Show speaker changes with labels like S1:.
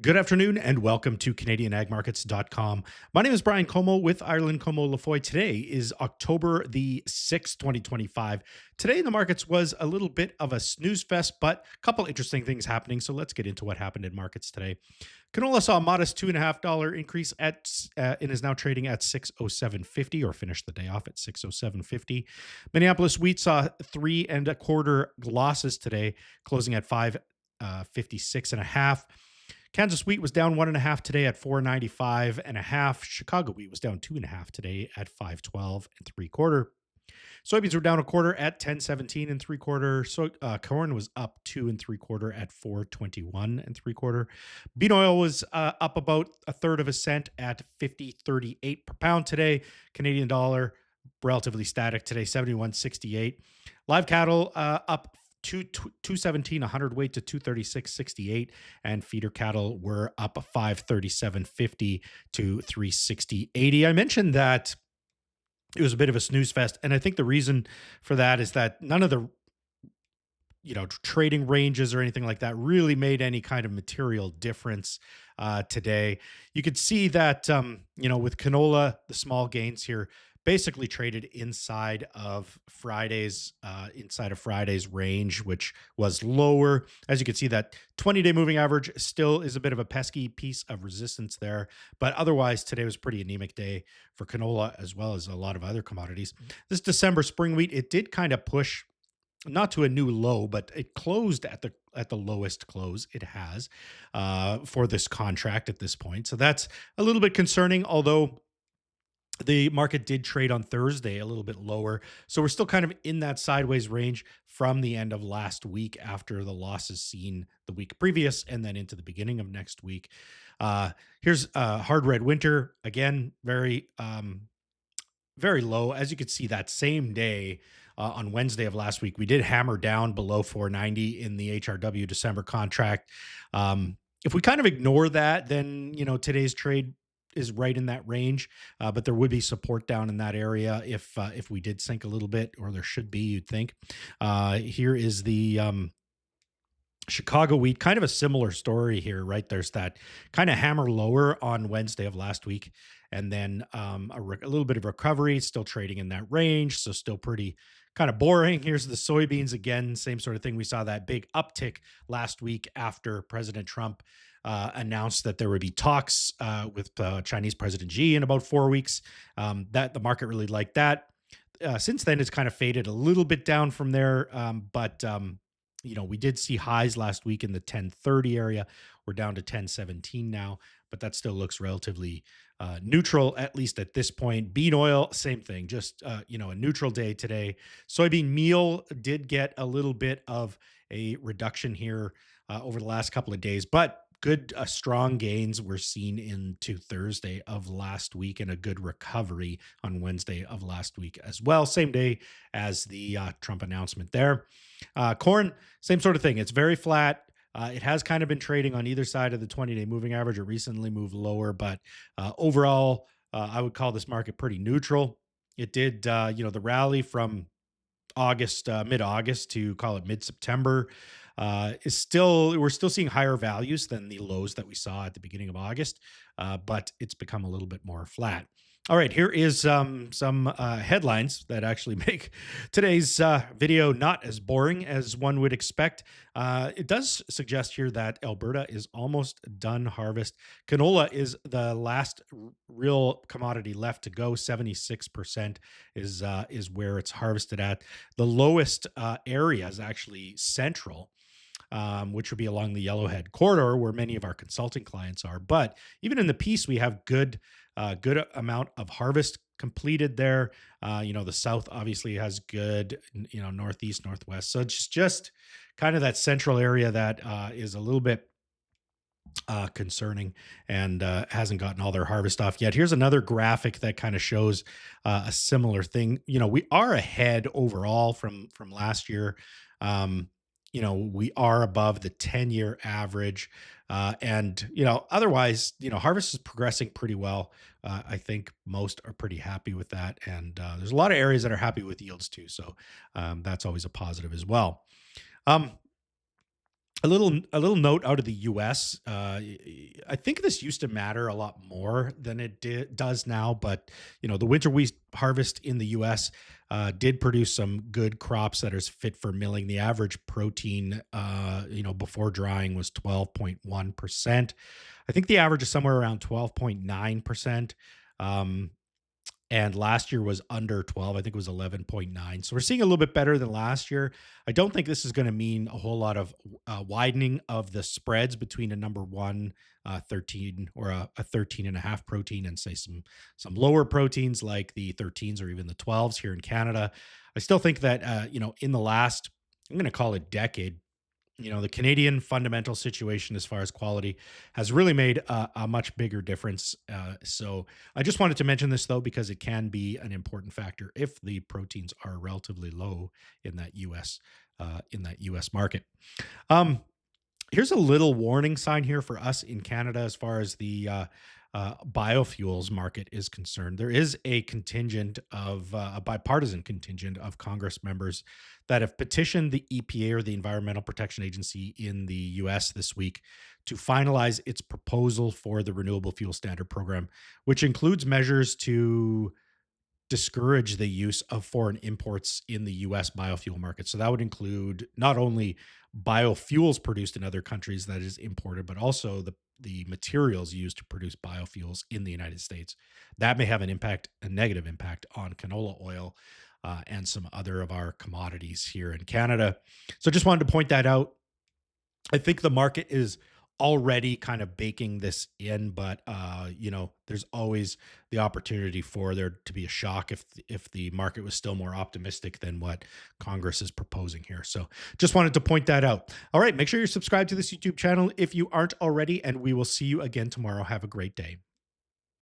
S1: Good afternoon and welcome to CanadianAgMarkets.com. My name is Brian Como with Ireland Como Lafoy. Today is October the 6th, 2025. Today in the markets was a little bit of a snooze fest, but a couple interesting things happening. So let's get into what happened in markets today. Canola saw a modest $2.50 increase and is now trading at 607.50 or finished the day off at 607.50. Minneapolis wheat saw three and a quarter losses today, closing at 556 and a half. Kansas wheat was down 1.5 today at 495 and a half. Chicago wheat was down 2.5 today at 512 and three quarter. Soybeans were down a quarter at 1017 and three quarter. So corn was up two and three quarter at 421 and three quarter. Bean oil was up about a third of a cent at 50.38 per pound today. Canadian dollar relatively static today, 71.68. Live cattle up 217 a hundredweight to 236.68, and feeder cattle were up 537.50 to 360.80. I mentioned that it was a bit of a snooze fest, and I think the reason for that is that none of the trading ranges or anything like that really made any kind of material difference today. You could see that with canola, the small gains here basically traded inside of Friday's range, which was lower. As you can see, that 20-day moving average still is a bit of a pesky piece of resistance there, but otherwise today was a pretty anemic day for canola as well as a lot of other commodities. This December spring wheat, it did kind of push not to a new low, but it closed at the lowest close it has for this contract at this point. So that's a little bit concerning, although the market did trade on Thursday a little bit lower. So we're still kind of in that sideways range from the end of last week after the losses seen the week previous and then into the beginning of next week. Here's hard red winter. Again, very low. As you could see, that same day on Wednesday of last week, we did hammer down below 490 in the HRW December contract. If we kind of ignore that, then today's trade is right in that range, but there would be support down in that area if we did sink a little bit, or there should be, you'd think. Here is the Chicago wheat, kind of a similar story here, right? There's that kind of hammer lower on Wednesday of last week, and then a little bit of recovery, still trading in that range, so still pretty kind of boring. Here's the soybeans again, same sort of thing. We saw that big uptick last week after President Trump announced that there would be talks with Chinese President Xi in about 4 weeks. That the market really liked that. Since then, it's kind of faded a little bit down from there, but we did see highs last week in the 1030 area. We're down to 1017 now, but that still looks relatively neutral, at least at this point. Bean oil, same thing, just a neutral day today. Soybean meal did get a little bit of a reduction here over the last couple of days, but good strong gains were seen into Thursday of last week, and a good recovery on Wednesday of last week as well, same day as the Trump announcement there. Corn, same sort of thing. It's very flat. It has kind of been trading on either side of the 20-day moving average. It recently moved lower, but overall, I would call this market pretty neutral. It did, the rally from mid-August to call it mid-September we're still seeing higher values than the lows that we saw at the beginning of August, but it's become a little bit more flat. All right, here is some headlines that actually make today's video not as boring as one would expect. It does suggest here that Alberta is almost done harvest. Canola is the last real commodity left to go. 76% is where it's harvested at. The lowest area is actually central, which would be along the Yellowhead corridor where many of our consulting clients are. But even in the piece, we have good amount of harvest completed there. The south obviously has good, northeast, northwest. So it's just kind of that central area that is a little bit concerning and hasn't gotten all their harvest off yet. Here's another graphic that kind of shows a similar thing. We are ahead overall from last year. We are above the 10-year average. Otherwise, harvest is progressing pretty well. I think most are pretty happy with that. And there's a lot of areas that are happy with yields too. So that's always a positive as well. A little note out of the U.S. I think this used to matter a lot more than does now, but the winter wheat harvest in the U.S. Did produce some good crops that are fit for milling. The average protein, before drying was 12.1%. I think the average is somewhere around 12.9%. Um, and last year was under 12. I think it was 11.9. So we're seeing a little bit better than last year. I don't think this is going to mean a whole lot of widening of the spreads between a number one 13 or a 13 and a half protein and say some lower proteins like the 13s or even the 12s here in Canada. I still think that in the last, I'm going to call it decade, the Canadian fundamental situation as far as quality has really made a much bigger difference. So I just wanted to mention this though, because it can be an important factor if the proteins are relatively low in that U.S. market. Um, Here's a little warning sign here for us in Canada as far as the biofuels market is concerned. There is a bipartisan contingent of Congress members that have petitioned the EPA, or the Environmental Protection Agency in the US, this week to finalize its proposal for the Renewable Fuel Standard Program, which includes measures to discourage the use of foreign imports in the US biofuel market. So that would include not only biofuels produced in other countries that is imported, but also the materials used to produce biofuels in the United States. That may have a negative impact on canola oil and some other of our commodities here in Canada. So just wanted to point that out. I think the market is already kind of baking this in, but there's always the opportunity for there to be a shock if the market was still more optimistic than what Congress is proposing here. So just wanted to point that out. All right, make sure you're subscribed to this YouTube channel if you aren't already, and we will see you again tomorrow. Have a great day.